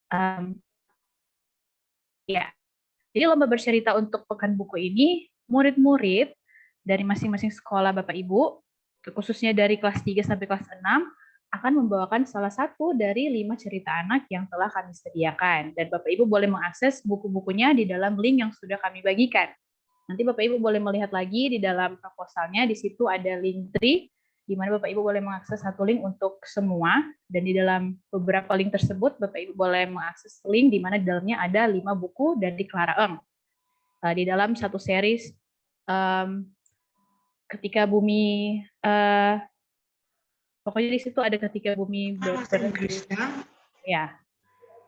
Um, ya, jadi lomba bercerita untuk Pekan Buku ini, murid-murid dari masing-masing sekolah Bapak Ibu, khususnya dari kelas 3 sampai kelas 6, akan membawakan salah satu dari 5 cerita anak yang telah kami sediakan. Dan Bapak Ibu boleh mengakses buku-bukunya di dalam link yang sudah kami bagikan. Nanti Bapak Ibu boleh melihat lagi di dalam proposalnya, di situ ada link tree, di mana Bapak Ibu boleh mengakses satu link untuk semua, dan di dalam beberapa link tersebut Bapak Ibu boleh mengakses link di mana di dalamnya ada 5 buku dari Clara Eng. Di dalam satu series ketika bumi, pokoknya di situ ada ketika bumi ya.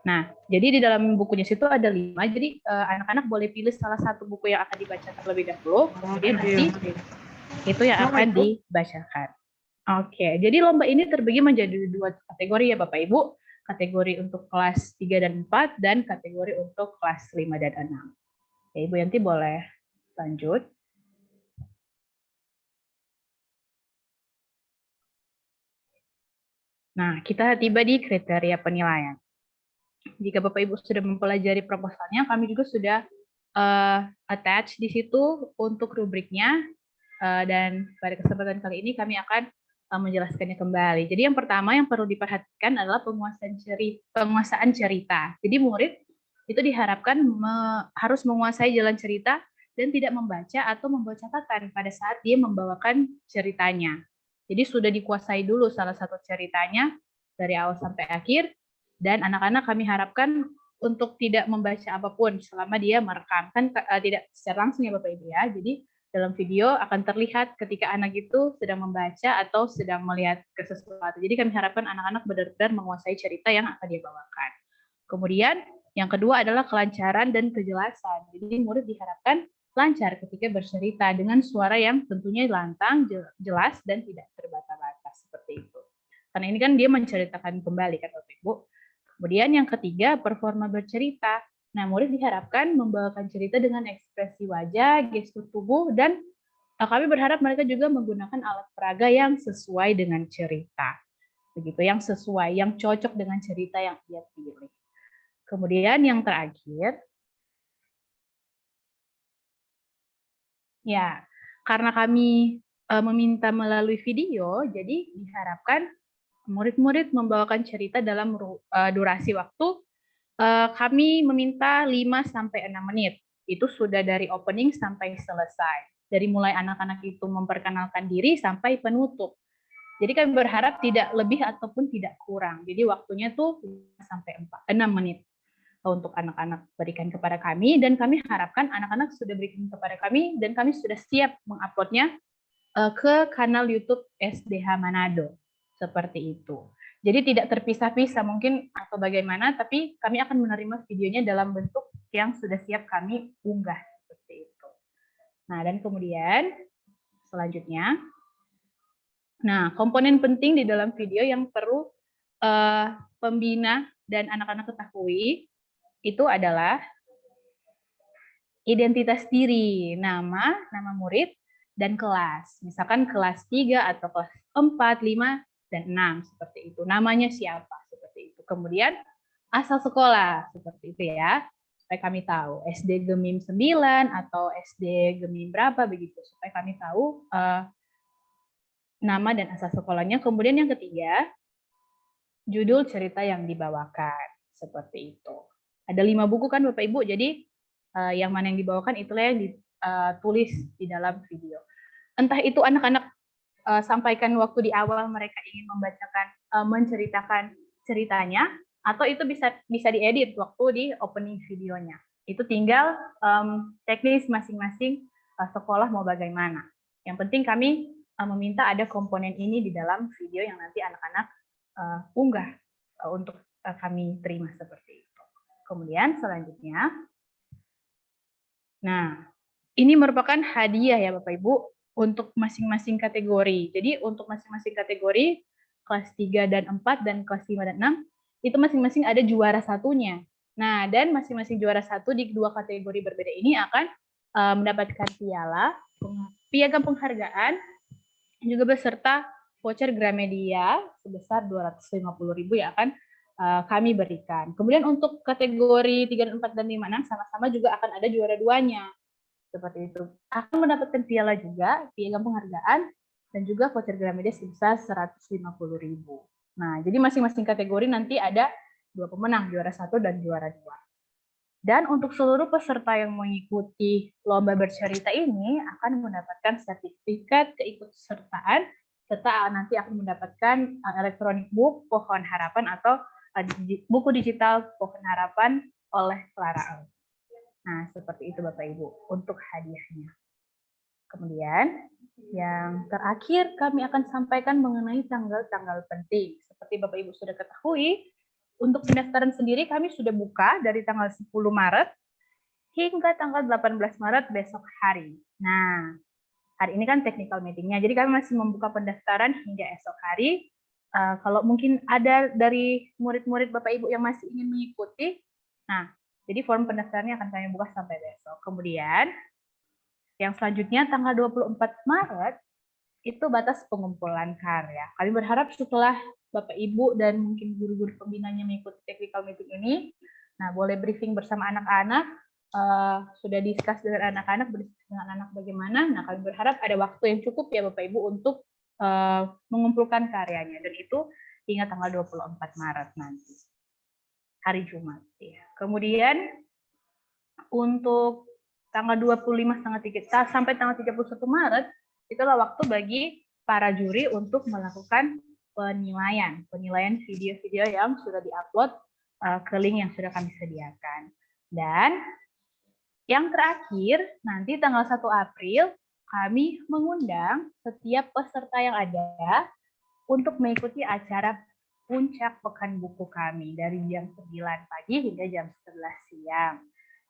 Nah, jadi di dalam bukunya situ ada 5, jadi anak-anak boleh pilih salah satu buku yang akan dibacakan terlebih dahulu, kemudian nanti itu yang akan dibacakan. Oke, jadi lomba ini terbagi menjadi 2 kategori ya Bapak Ibu, kategori untuk kelas 3 dan 4, dan kategori untuk kelas 5 dan 6. Ya, Ibu Yanti boleh lanjut. Nah, kita tiba di kriteria penilaian. Jika Bapak Ibu sudah mempelajari proposalnya, kami juga sudah attach di situ untuk rubriknya, dan pada kesempatan kali ini kami akan menjelaskannya kembali. Jadi yang pertama yang perlu diperhatikan adalah penguasaan cerita. Jadi murid itu diharapkan harus menguasai jalan cerita dan tidak membaca atau membawa catatan pada saat dia membawakan ceritanya. Jadi sudah dikuasai dulu salah satu ceritanya dari awal sampai akhir, dan anak-anak kami harapkan untuk tidak membaca apapun selama dia merekam. Kan tidak secara langsung ya Bapak Ibu ya. Jadi dalam video akan terlihat ketika anak itu sedang membaca atau sedang melihat ke sesuatu. Jadi kami harapkan anak-anak benar-benar menguasai cerita yang akan dia bawakan. Kemudian yang kedua adalah kelancaran dan kejelasan. Jadi murid diharapkan lancar ketika bercerita dengan suara yang tentunya lantang, jelas, dan tidak terbata-bata seperti itu. Karena ini kan dia menceritakan kembali kan Bapak Ibu. Kemudian yang ketiga, performa bercerita. Nah, murid diharapkan membawakan cerita dengan ekspresi wajah, gestur tubuh, dan kami berharap mereka juga menggunakan alat peraga yang sesuai dengan cerita. Begitu, yang sesuai, yang cocok dengan cerita yang ia pilih. Kemudian yang terakhir, ya, karena kami meminta melalui video, jadi diharapkan murid-murid membawakan cerita dalam durasi waktu, kami meminta 5-6 menit. Itu sudah dari opening sampai selesai. Dari mulai anak-anak itu memperkenalkan diri sampai penutup. Jadi kami berharap tidak lebih ataupun tidak kurang. Jadi waktunya tuh 5-6 menit untuk anak-anak berikan kepada kami, dan kami harapkan anak-anak sudah berikan kepada kami dan kami sudah siap menguploadnya ke kanal YouTube SDH Manado. Seperti itu. Jadi tidak terpisah-pisah mungkin atau bagaimana, tapi kami akan menerima videonya dalam bentuk yang sudah siap kami unggah seperti itu. Nah, dan kemudian selanjutnya, nah komponen penting di dalam video yang perlu pembina dan anak-anak ketahui itu adalah identitas diri, nama murid, dan kelas. Misalkan kelas 3 atau kelas 4, 5, dan 6, seperti itu. Namanya siapa, seperti itu. Kemudian asal sekolah, seperti itu ya. Supaya kami tahu, SD Gemim 9 atau SD Gemim berapa, begitu. Supaya kami tahu nama dan asal sekolahnya. Kemudian yang ketiga, judul cerita yang dibawakan, seperti itu. Ada 5 buku kan Bapak Ibu, jadi yang mana yang dibawakan itulah yang ditulis di dalam video. Entah itu anak-anak sampaikan waktu di awal mereka ingin membacakan, menceritakan ceritanya, atau itu bisa diedit waktu di opening videonya. Itu tinggal teknis masing-masing sekolah mau bagaimana. Yang penting kami meminta ada komponen ini di dalam video yang nanti anak-anak unggah untuk kami terima seperti itu. Kemudian selanjutnya, nah ini merupakan hadiah ya Bapak Ibu untuk masing-masing kategori. Jadi untuk masing-masing kategori kelas 3 dan 4 dan kelas 5 dan 6 itu masing-masing ada juara satunya. Nah, dan masing-masing juara satu di 2 kategori berbeda ini akan mendapatkan piagam penghargaan, juga beserta voucher Gramedia sebesar 250.000 yang akan kami berikan. Kemudian untuk kategori 3, 4, dan 5, 6 sama-sama juga akan ada juara 2-nya. Seperti itu. Akan mendapatkan piala juga, piagam penghargaan, dan juga voucher Gramedia sebesar 150.000. Nah, jadi masing-masing kategori nanti ada 2 pemenang, juara 1 dan juara 2. Dan untuk seluruh peserta yang mengikuti lomba bercerita ini akan mendapatkan sertifikat keikutsertaan serta nanti akan mendapatkan electronic book Pohon Harapan atau buku digital Pohon Harapan oleh Clara. Nah, seperti itu Bapak Ibu untuk hadiahnya. Kemudian yang terakhir kami akan sampaikan mengenai tanggal-tanggal penting. Seperti Bapak Ibu sudah ketahui, untuk pendaftaran sendiri kami sudah buka dari tanggal 10 Maret hingga tanggal 18 Maret besok hari. Nah, hari ini kan technical meeting-nya, jadi kami masih membuka pendaftaran hingga esok hari. Kalau mungkin ada dari murid-murid Bapak Ibu yang masih ingin mengikuti, nah, jadi form pendaftarannya akan kami buka sampai besok. Kemudian, yang selanjutnya tanggal 24 Maret, itu batas pengumpulan karya. Kami berharap setelah Bapak Ibu dan mungkin guru-guru pembinanya mengikuti technical meeting ini, nah boleh briefing bersama anak-anak, sudah discuss dengan anak-anak, berdiskusi dengan anak bagaimana. Nah kami berharap ada waktu yang cukup ya Bapak Ibu untuk mengumpulkan karyanya, dan itu hingga tanggal 24 Maret nanti, hari Jumat. Ya. Kemudian untuk tanggal 25 sampai tanggal 31 Maret, itulah waktu bagi para juri untuk melakukan penilaian video-video yang sudah diupload ke link yang sudah kami sediakan. Dan yang terakhir, nanti tanggal 1 April, kami mengundang setiap peserta yang ada untuk mengikuti acara puncak pekan buku kami dari jam 9 pagi hingga jam 11 siang.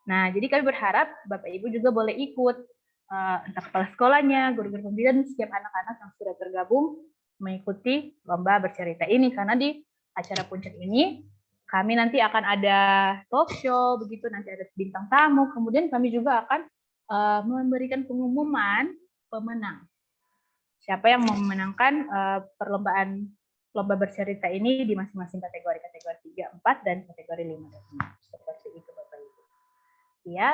Nah, jadi kami berharap Bapak Ibu juga boleh ikut, entah kepala sekolahnya, guru-guru pembina, dan setiap anak-anak yang sudah tergabung mengikuti lomba bercerita ini. Karena di acara puncak ini, kami nanti akan ada talk show, begitu nanti ada bintang tamu, kemudian kami juga akan memberikan pengumuman pemenang. Siapa yang memenangkan perlombaan lomba bercerita ini di masing-masing kategori 3, 4, dan kategori 5 dan 6. Seperti itu Bapak Ibu. Ya.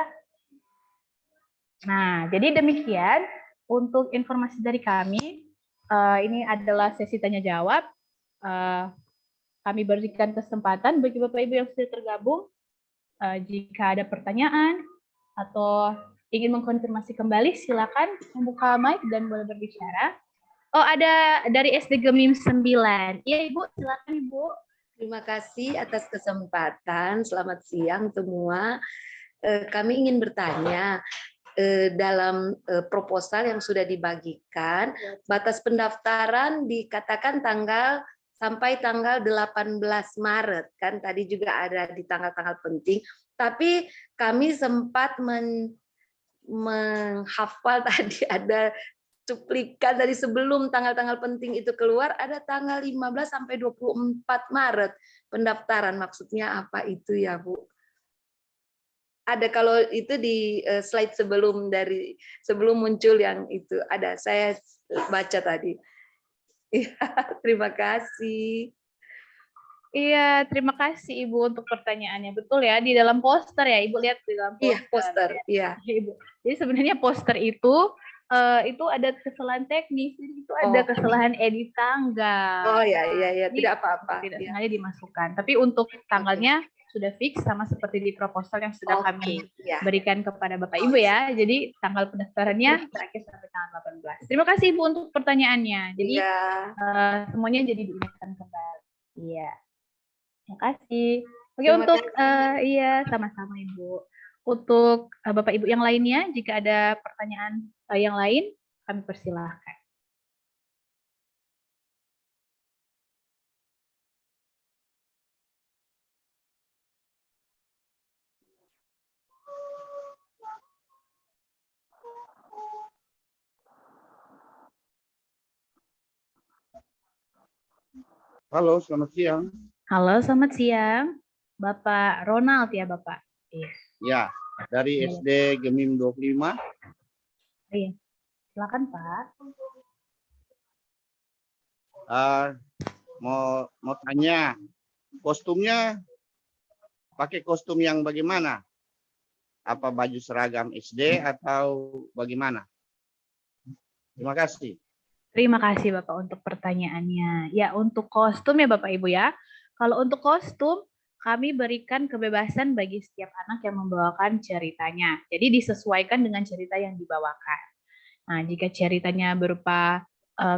Nah, jadi demikian untuk informasi dari kami. Ini adalah sesi tanya jawab. Kami berikan kesempatan bagi Bapak Ibu yang sudah tergabung. Jika ada pertanyaan atau ingin mengkonfirmasi kembali, silakan membuka mic dan boleh berbicara. Oh, ada dari SD Gemim 9. Iya, Ibu, silakan Ibu. Terima kasih atas kesempatan. Selamat siang semua. Kami ingin bertanya, dalam proposal yang sudah dibagikan, batas pendaftaran dikatakan sampai tanggal 18 Maret. Kan tadi juga ada di tanggal-tanggal penting. Tapi kami sempat menghafal tadi ada cuplikan dari sebelum tanggal-tanggal penting itu keluar, ada tanggal 15 sampai 24 Maret pendaftaran. Maksudnya apa itu ya, Bu? Ada kalau itu di slide sebelum muncul yang itu ada, saya baca tadi. Terima kasih. Iya, terima kasih Ibu untuk pertanyaannya. Betul ya, di dalam poster ya, Ibu lihat di dalam poster. Iya, poster. Iya. Ibu. Jadi sebenarnya poster itu ada kesalahan teknis, jadi itu ada kesalahan edit tanggal. Oh ya, tidak apa-apa. Tidak sengaja dimasukkan. Tapi untuk tanggalnya sudah fix sama seperti di proposal yang sudah kami berikan kepada Bapak Ibu ya. Jadi tanggal pendaftarannya terakhir sampai tanggal 18. Terima kasih Ibu untuk pertanyaannya. Jadi semuanya jadi diingatkan kembali. Iya. Terima kasih. Oke, untuk iya sama-sama Ibu. Untuk Bapak Ibu yang lainnya, jika ada pertanyaan yang lain, kami persilahkan. Halo, selamat siang. Halo, selamat siang. Bapak Ronald ya, Bapak? Iya. Ya, dari SD Gemim 25. Iya. Silakan, Pak. Mau tanya, kostumnya pakai kostum yang bagaimana? Apa baju seragam SD atau bagaimana? Terima kasih. Terima kasih Bapak untuk pertanyaannya. Ya, untuk kostum ya Bapak Ibu ya. Kalau untuk kostum, kami berikan kebebasan bagi setiap anak yang membawakan ceritanya. Jadi disesuaikan dengan cerita yang dibawakan. Nah, jika ceritanya berupa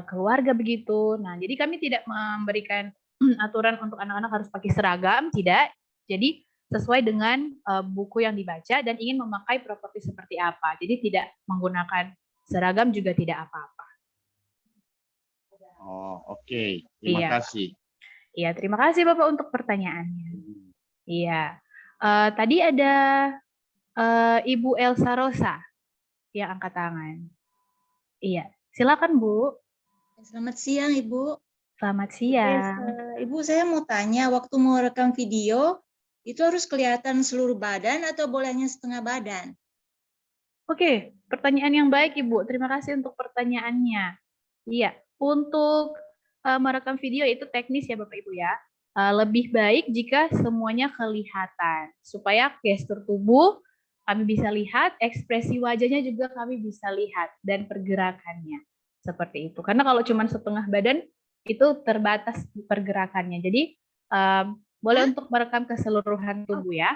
keluarga begitu, nah jadi kami tidak memberikan aturan untuk anak-anak harus pakai seragam, tidak. Jadi sesuai dengan buku yang dibaca dan ingin memakai properti seperti apa. Jadi tidak menggunakan seragam juga tidak apa-apa. Oh, oke. Terima Iya. kasih. Iya, terima kasih Bapak untuk pertanyaannya. Iya. Tadi ada Ibu Elsa Rosa yang angkat tangan. Iya, silakan Bu. Selamat siang, Ibu. Selamat Oke, siang. Ibu, saya mau tanya, waktu mau rekam video, itu harus kelihatan seluruh badan atau bolehnya setengah badan? Oke, pertanyaan yang baik Ibu. Terima kasih untuk pertanyaannya. Iya, untuk merekam video itu teknis ya Bapak Ibu ya. Lebih baik jika semuanya kelihatan supaya gestur tubuh kami bisa lihat, ekspresi wajahnya juga kami bisa lihat dan pergerakannya seperti itu. Karena kalau cuma setengah badan itu terbatas pergerakannya. Jadi boleh untuk merekam keseluruhan tubuh ya.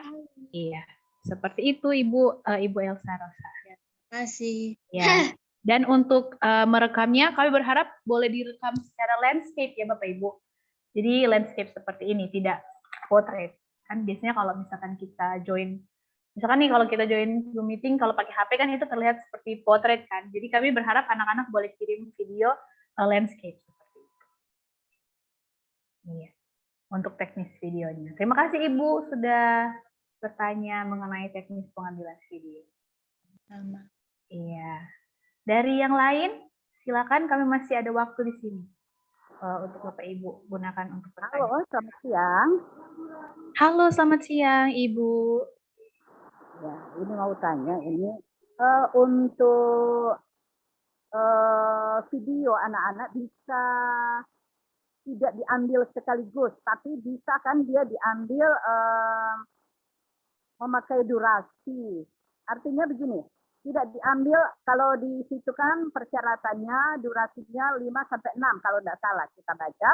Iya, seperti itu Ibu Elsa Rosa. Terima kasih. Ya. Dan untuk merekamnya, kami berharap boleh direkam secara landscape ya Bapak Ibu. Jadi landscape seperti ini, tidak portrait. Kan biasanya kalau misalkan kita join, misalkan nih kalau kita join Zoom meeting, kalau pakai HP kan itu terlihat seperti portrait kan. Jadi kami berharap anak-anak boleh kirim video landscape seperti itu. Iya. Untuk teknis videonya. Terima kasih Ibu sudah bertanya mengenai teknis pengambilan video. Sama. Iya. Dari yang lain, silakan kami masih ada waktu di sini untuk Bapak Ibu gunakan untuk bertanya. Halo, selamat siang. Halo, selamat siang Ibu. Ya, ini mau tanya ini untuk video anak-anak bisa tidak diambil sekaligus, tapi bisa kan dia diambil memakai durasi. Artinya begini, tidak diambil kalau di situ kan persyaratannya durasinya 5-6 kalau tidak salah kita baca.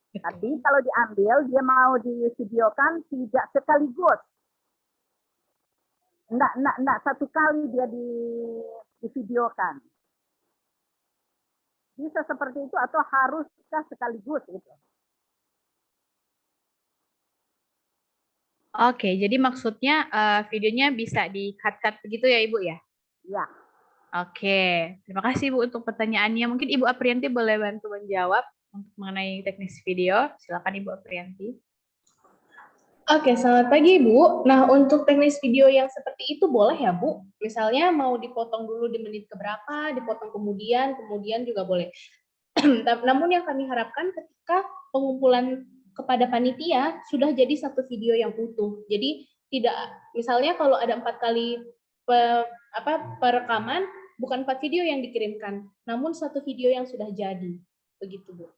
Tapi kalau diambil dia mau divideokan tidak sekaligus. Enggak satu kali dia divideokan. Bisa seperti itu atau haruskah sekaligus itu? Oke, jadi maksudnya videonya bisa di-cut-cut begitu ya Ibu ya? Ya. Oke, terima kasih Ibu untuk pertanyaannya. Mungkin Ibu Aprianti boleh bantu menjawab untuk mengenai teknis video. Silakan Ibu Aprianti. Oke, selamat pagi Ibu. Nah, untuk teknis video yang seperti itu boleh ya Bu? Misalnya mau dipotong dulu di menit keberapa, dipotong kemudian juga boleh. Namun yang kami harapkan ketika pengumpulan kepada panitia sudah jadi satu video yang utuh. Jadi tidak, misalnya kalau ada 4 kali perekaman, bukan 4 video yang dikirimkan, namun satu video yang sudah jadi. Begitu Bu.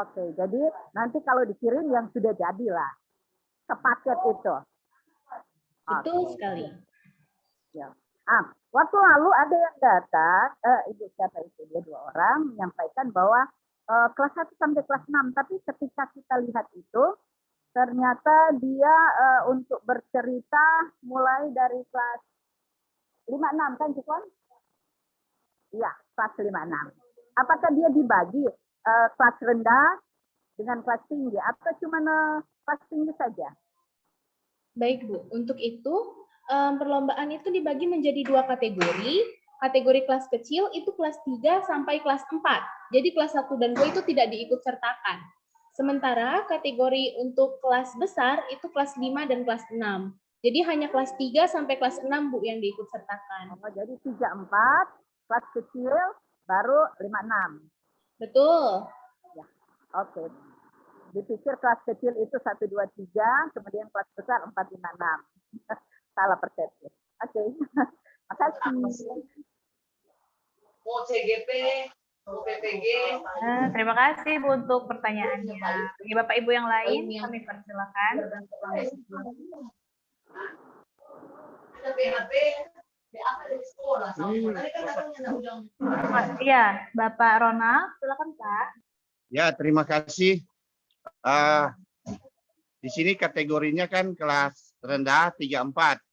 Oke, jadi nanti kalau dikirim yang sudah jadi lah. Sepaket itu. Betul sekali. Ya. Waktu lalu ada yang datang, Ibu siapa itu, dia 2 orang menyampaikan bahwa kelas 1 sampai kelas 6, tapi ketika kita lihat itu, ternyata dia untuk bercerita mulai dari kelas 5-6 kan Cikon? Iya, kelas 5-6. Apakah dia dibagi kelas rendah dengan kelas tinggi atau cuma kelas tinggi saja? Baik Bu, untuk itu perlombaan itu dibagi menjadi 2 kategori. Kategori kelas kecil itu kelas 3 sampai kelas 4. Jadi kelas 1 dan 2 itu tidak diikut sertakan. Sementara kategori untuk kelas besar itu kelas 5 dan kelas 6. Jadi hanya kelas 3 sampai kelas 6 Bu yang diikut sertakan. Oh, jadi 3-4, kelas kecil baru 5-6. Betul. Ya. Oke. Dipikir kelas kecil itu 1, 2, 3, kemudian kelas besar 4, 5, 6. Salah persepsi. Oke. Makasih. Mau CGP Terima kasih Bu untuk pertanyaannya. Bagi Bapak Ibu yang lain, kami persilakan. Iya, Bapak Ronald, silakan Pak. Ya, terima kasih. Di sini kategorinya kan kelas rendah 3-4.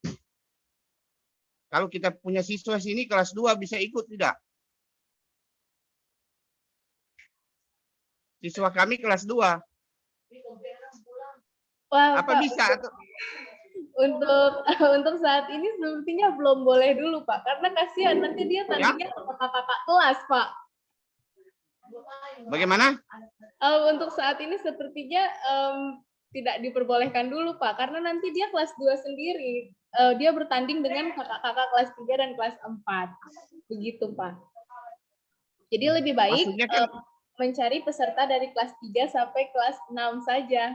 Kalau kita punya siswa sini kelas 2 bisa ikut tidak? Siswa kami kelas 2. Wah, Apa Pak, bisa? untuk saat ini sepertinya belum boleh dulu, Pak, karena kasihan nanti dia tandingnya sama kakak kelas, Pak. Bagaimana? Untuk saat ini sepertinya tidak diperbolehkan dulu, Pak, karena nanti dia kelas 2 sendiri. Dia bertanding dengan kakak-kakak kelas 3 dan kelas 4. Begitu, Pak. Jadi lebih baik Maksudnya kan mencari peserta dari kelas 3 sampai kelas 6 saja.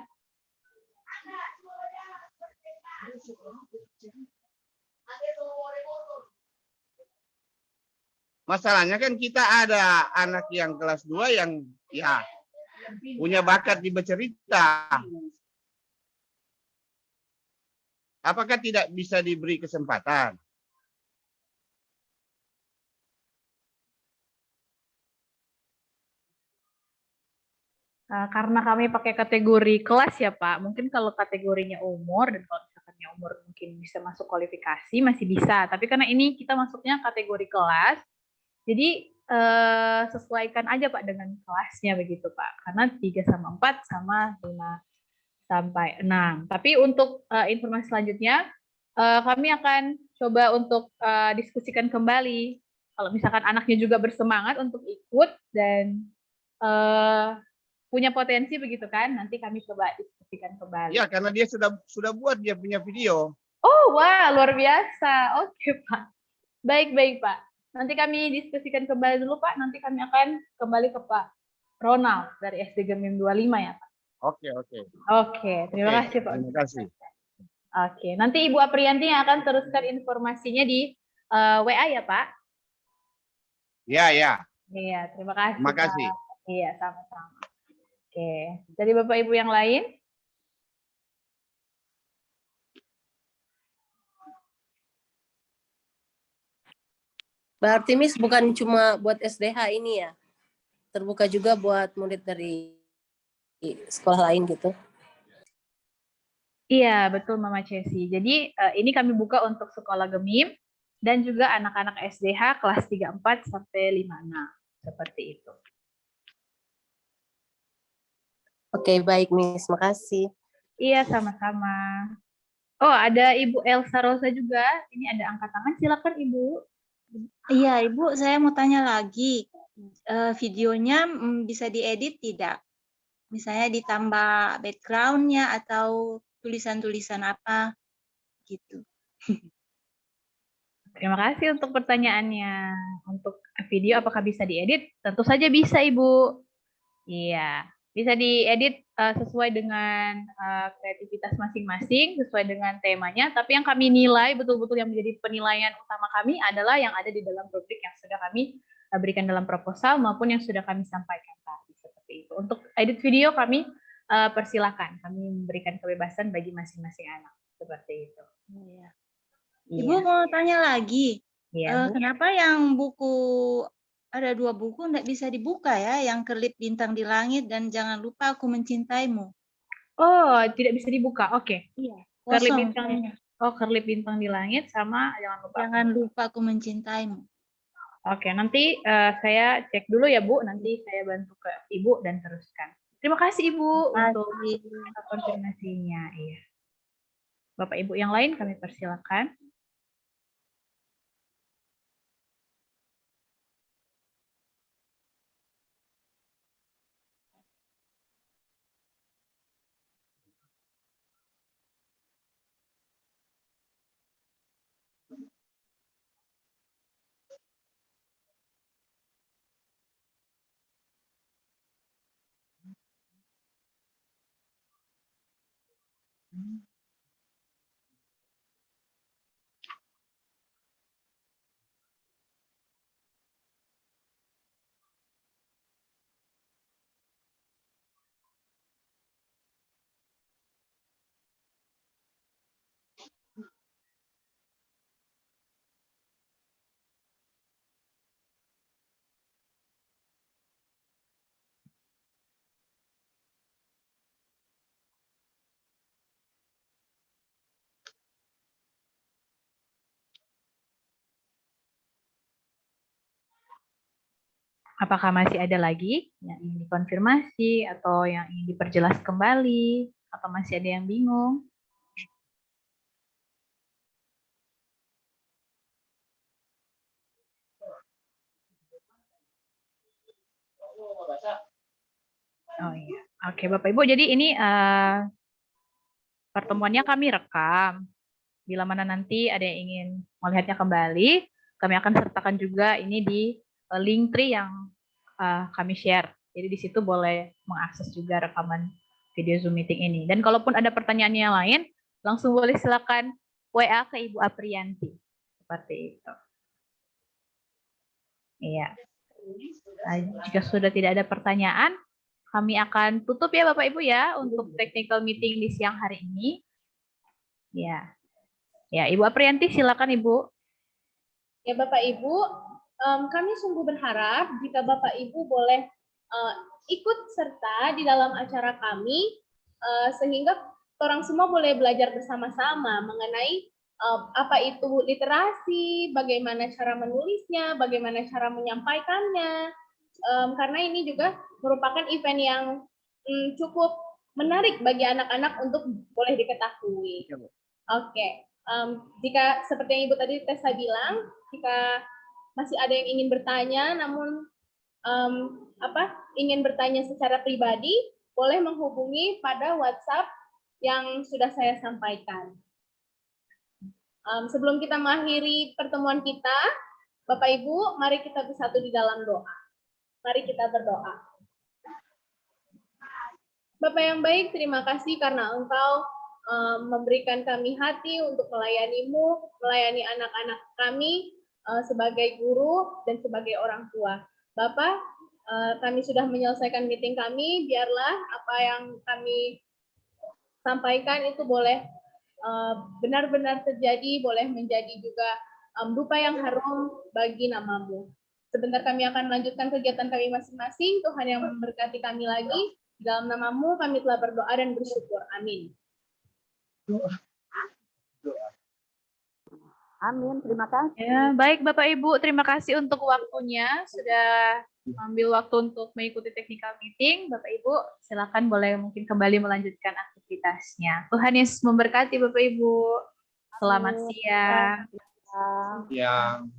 masalahnya kan kita ada anak yang kelas 2 yang ya punya bakat di bercerita. Apakah tidak bisa diberi kesempatan? Karena kami pakai kategori kelas ya Pak, mungkin kalau kategorinya umur dan kalau misalkannya umur mungkin bisa masuk kualifikasi masih bisa, tapi karena ini kita masuknya kategori kelas, jadi sesuaikan aja Pak dengan kelasnya begitu Pak, karena 3 sama 4 sama 5 sampai 6. Tapi untuk informasi selanjutnya, kami akan coba untuk diskusikan kembali, kalau misalkan anaknya juga bersemangat untuk ikut dan punya potensi begitu kan, nanti kami coba diskusikan kembali. Ya, karena dia sudah buat dia punya video. Oh, wah, luar biasa. Oke, Pak. Baik, Pak. Nanti kami diskusikan kembali dulu, Pak. Nanti kami akan kembali ke Pak Ronald dari SD Gemim 25 ya, Pak. Oke. Oke, terima kasih, Pak. Terima kasih. Oke, nanti Ibu Aprianti yang akan teruskan informasinya di WA ya, Pak? Ya. Iya, terima kasih, Terima kasih. Pak. Iya, sama-sama. Oke, dari Bapak Ibu yang lain? Berarti Miss bukan cuma buat SDH ini ya? Terbuka juga buat murid dari sekolah lain gitu? Iya, betul Mama Cesi. Jadi ini kami buka untuk sekolah Gemim dan juga anak-anak SDH kelas 34 sampai 56. Seperti itu. Oke, baik Miss. Makasih. Iya, sama-sama. Oh, ada Ibu Elsa Rosa juga. Ini ada angkat tangan. Silakan Ibu. Iya, Ibu, saya mau tanya lagi. Videonya bisa diedit tidak? Misalnya ditambah background-nya atau tulisan-tulisan apa gitu. Terima kasih untuk pertanyaannya. Untuk video apakah bisa diedit? Tentu saja bisa, Ibu. Iya, bisa diedit sesuai dengan kreativitas masing-masing, sesuai dengan temanya. Tapi yang kami nilai betul-betul yang menjadi penilaian utama kami adalah yang ada di dalam rubrik yang sudah kami berikan dalam proposal maupun yang sudah kami sampaikan tadi seperti itu. Untuk edit video kami persilakan, kami memberikan kebebasan bagi masing-masing anak seperti itu. Iya. Ibu mau tanya lagi. Iya, Bu. Kenapa yang buku ada 2 buku enggak bisa dibuka ya, yang Kelip Bintang di Langit dan Jangan Lupa Aku Mencintaimu? Oh, tidak bisa dibuka. Oke. Iya. Kerlip Kosong. bintang. Oh, kerlip bintang di langit sama Jangan lupa Aku Mencintaimu. Oke, nanti saya cek dulu ya Bu. Nanti saya bantu ke Ibu dan teruskan. Terima kasih Ibu untuk konfirmasinya. Iya. Bapak Ibu yang lain kami persilakan. Apakah masih ada lagi yang ingin dikonfirmasi atau yang ingin diperjelas kembali atau masih ada yang bingung? Oh iya, oke Bapak Ibu. Jadi ini pertemuannya kami rekam. Bila mana nanti ada yang ingin melihatnya kembali, kami akan sertakan juga ini di link tree yang kami share. Jadi di situ boleh mengakses juga rekaman video Zoom meeting ini. Dan kalaupun ada pertanyaan yang lain, langsung boleh silakan WA ke Ibu Aprianti. Seperti itu. Iya. Jika sudah tidak ada pertanyaan, kami akan tutup ya Bapak Ibu ya untuk technical meeting di siang hari ini. Ya. Ya, Ibu Aprianti silakan Ibu. Ya Bapak Ibu, kami sungguh berharap jika Bapak Ibu boleh ikut serta di dalam acara kami, sehingga orang semua boleh belajar bersama-sama mengenai apa itu literasi, bagaimana cara menulisnya, bagaimana cara menyampaikannya, karena ini juga merupakan event yang cukup menarik bagi anak-anak untuk boleh diketahui. Oke. Jika seperti yang Ibu tadi Tessa bilang, jika masih ada yang ingin bertanya, namun ingin bertanya secara pribadi, boleh menghubungi pada WhatsApp yang sudah saya sampaikan. Sebelum kita mengakhiri pertemuan kita, Bapak Ibu, mari kita bersatu di dalam doa. Mari kita berdoa. Bapak yang baik, terima kasih karena Engkau memberikan kami hati untuk melayani-Mu, melayani anak-anak kami sebagai guru dan sebagai orang tua. Bapak, kami sudah menyelesaikan meeting kami, biarlah apa yang kami sampaikan itu boleh benar-benar terjadi, boleh menjadi juga dupa yang harum bagi nama-Mu. Sebentar kami akan melanjutkan kegiatan kami masing-masing, Tuhan yang memberkati kami lagi. Dalam nama-Mu kami telah berdoa dan bersyukur. Amin. Amin, terima kasih. Ya, baik Bapak Ibu, terima kasih untuk waktunya sudah ambil waktu untuk mengikuti technical meeting. Bapak Ibu, silakan boleh mungkin kembali melanjutkan aktivitasnya. Tuhan Yesus memberkati Bapak Ibu. Selamat siang. Yang